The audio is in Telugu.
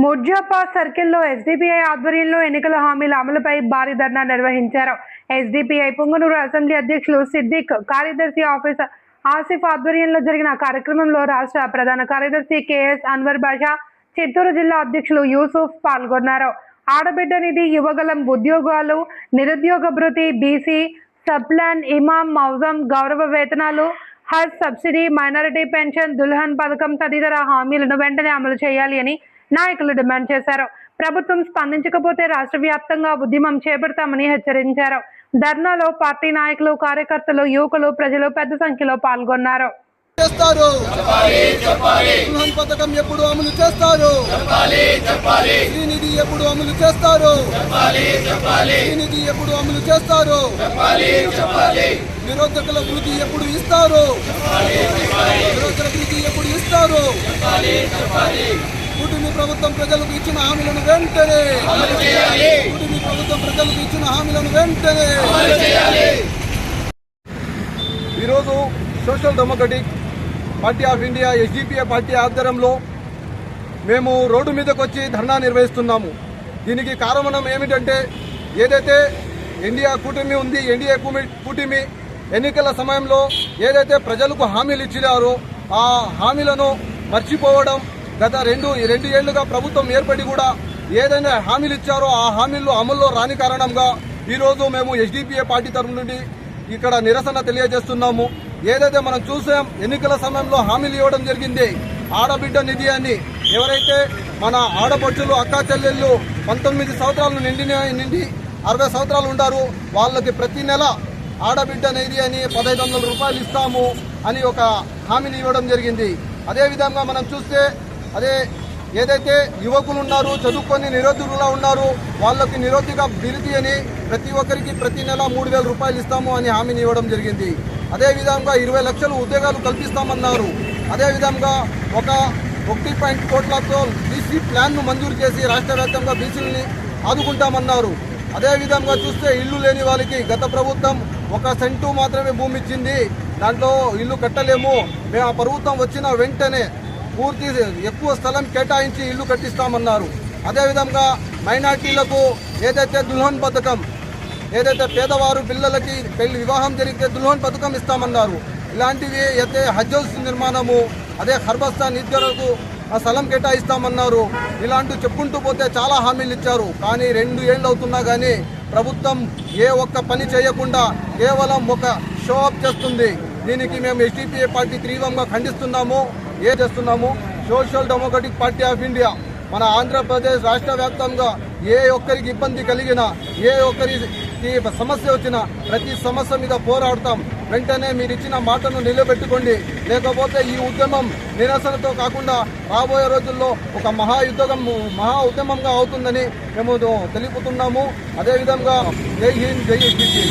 ముర్జాపా సర్కిల్లో ఎస్డిపిఐ ఆధ్వర్యంలో ఎన్నికల హామీల అమలుపై భారీ ధర్నా నిర్వహించారు. ఎస్డిపిఐ పుంగనూరు అసెంబ్లీ అధ్యక్షులు సిద్దిక్, కార్యదర్శి ఆఫీసర్ ఆసిఫ్ ఆధ్వర్యంలో జరిగిన కార్యక్రమంలో రాష్ట్ర ప్రధాన కార్యదర్శి కెఎస్ అన్వర్ బాషా, చిత్తూరు జిల్లా అధ్యక్షులు యూసుఫ్ పాల్గొన్నారు. ఆడబిడ్డ నిధి, యువగలం, ఉద్యోగాలు, నిరుద్యోగ భృతి, బీసీ సబ్ప్లాన్, ఇమాం మౌజం గౌరవ వేతనాలు, హజ్ సబ్సిడీ, మైనారిటీ పెన్షన్, దుల్హన్ పథకం తదితర హామీలను వెంటనే అమలు చేయాలి అని నాయకులు డిమాండ్ చేశారు. ప్రభుత్వం స్పందించకపోతే రాష్ట్ర వ్యాప్తంగా ఉద్యమం చేపడతామని హెచ్చరించారు. ధర్నాలో పార్టీ నాయకులు, కార్యకర్తలు, యువకులు, ప్రజలు పెద్ద సంఖ్యలో పాల్గొన్నారు. పథకం ఎప్పుడు అమలు చేస్తారు? శ్రీనిధి ఎప్పుడు అమలు చేస్తారు? శ్రీనిధి ఎప్పుడు అమలు చేస్తారు? నిరోధకుల వృద్ధి ఎప్పుడు ఇస్తారు? నిరోధకుల వృద్ధి ఎప్పుడు ఇస్తారు? కూటమి ప్రభుత్వం ప్రజలకు ఇచ్చిన హామీలను వెంటనే కూటమి ప్రభుత్వం ప్రజలకు ఇచ్చిన హామీలను వెంటనే. ఈరోజు social democratic party of India SDPI party ఆధ్వర్యంలో మేము రోడ్డు మీదకి వచ్చి ధర్నా నిర్వహిస్తున్నాము. దీనికి కారణం ఏమిటంటే, ఏదైతే ఇండియా కూటమి ఉంది, ఎన్డీఏ కూటమి ఎన్నికల సమయంలో ఏదైతే ప్రజలకు హామీలు ఇచ్చినారో ఆ హామీలను మర్చిపోవడం, గత రెండు ఏళ్లుగా ప్రభుత్వం ఏర్పడి కూడా ఏదైనా హామీలు ఇచ్చారో ఆ హామీలు అమల్లో రాని కారణంగా ఈరోజు మేము ఎస్డిపిఐ పార్టీ తరఫు నుండి ఇక్కడ నిరసన తెలియజేస్తున్నాము. ఏదైతే మనం చూసాం, ఎన్నికల సమయంలో హామీలు ఇవ్వడం జరిగింది. ఆడబిడ్డ నిధి అని ఎవరైతే మన ఆడపడుచులు, అక్కా చెల్లెళ్ళు 19 సంవత్సరాలు నిండి 60 సంవత్సరాలు ఉంటారు, వాళ్ళకి ప్రతి నెల ఆడబిడ్డ నిధి అని 1500 రూపాయలు ఇస్తాము అని ఒక హామీని ఇవ్వడం జరిగింది. అదేవిధంగా మనం చూస్తే ఏదైతే యువకులు ఉన్నారు, చదువుకొని నిరుద్యోగులుగా ఉన్నారు, వాళ్ళకి నిరుద్యోగ భృతి అని ప్రతి ఒక్కరికి ప్రతి నెల 3000 రూపాయలు ఇస్తాము అని హామీని ఇవ్వడం జరిగింది. అదేవిధంగా 20 లక్షల ఉద్యోగాలు కల్పిస్తామన్నారు. అదేవిధంగా 1.1 కోట్లతో బీసీ ప్లాన్ను మంజూరు చేసి రాష్ట్ర వ్యాప్తంగా బీసీలని ఆదుకుంటామన్నారు. అదేవిధంగా చూస్తే ఇల్లు లేని వాళ్ళకి గత ప్రభుత్వం 1 సెంటు మాత్రమే భూమి ఇచ్చింది, దాంట్లో ఇల్లు కట్టలేము, మేము ఆ ప్రభుత్వం వచ్చిన వెంటనే పూర్తి ఎక్కువ స్థలం కేటాయించి ఇల్లు కట్టిస్తామన్నారు. అదేవిధంగా మైనార్టీలకు ఏదైతే దుల్హన్ పథకం, ఏదైతే పేదవారు పిల్లలకి వివాహం జరిగితే దుల్హన్ పథకం ఇస్తామన్నారు. ఇలాంటివి అయితే హజ్ హౌస్ నిర్మాణము, అదే హర్బస్తా నిధులకు ఆ స్థలం కేటాయిస్తామన్నారు. ఇలాంటివి చెప్పుకుంటూ పోతే చాలా హామీలు ఇచ్చారు. కానీ 2 ఏళ్ళు అవుతున్నా కానీ ప్రభుత్వం ఏ ఒక్క పని చేయకుండా కేవలం ఒక షో అప్ చేస్తుంది. దీనికి మేము ఎస్డిపిఐ పార్టీ తీవ్రంగా ఖండిస్తున్నాము. Social democratic party of India మన ఆంధ్రప్రదేశ్ రాష్ట్ర వ్యాప్తంగా ఏ ఒక్కరికి ఇబ్బంది కలిగినా, ఏ ఒక్కరికి సమస్య వచ్చినా ప్రతి సమస్య మీద పోరాడతాం. వెంటనే మీరు ఇచ్చిన మాటను నిలబెట్టుకోండి, లేకపోతే ఈ ఉద్యమం నిరసనతో కాకుండా రాబోయే రోజుల్లో ఒక మహా ఉద్యమంగా అవుతుందని మేము తెలుపుతున్నాము. అదేవిధంగా జై హింద్, జై ఎస్డిపిఐ.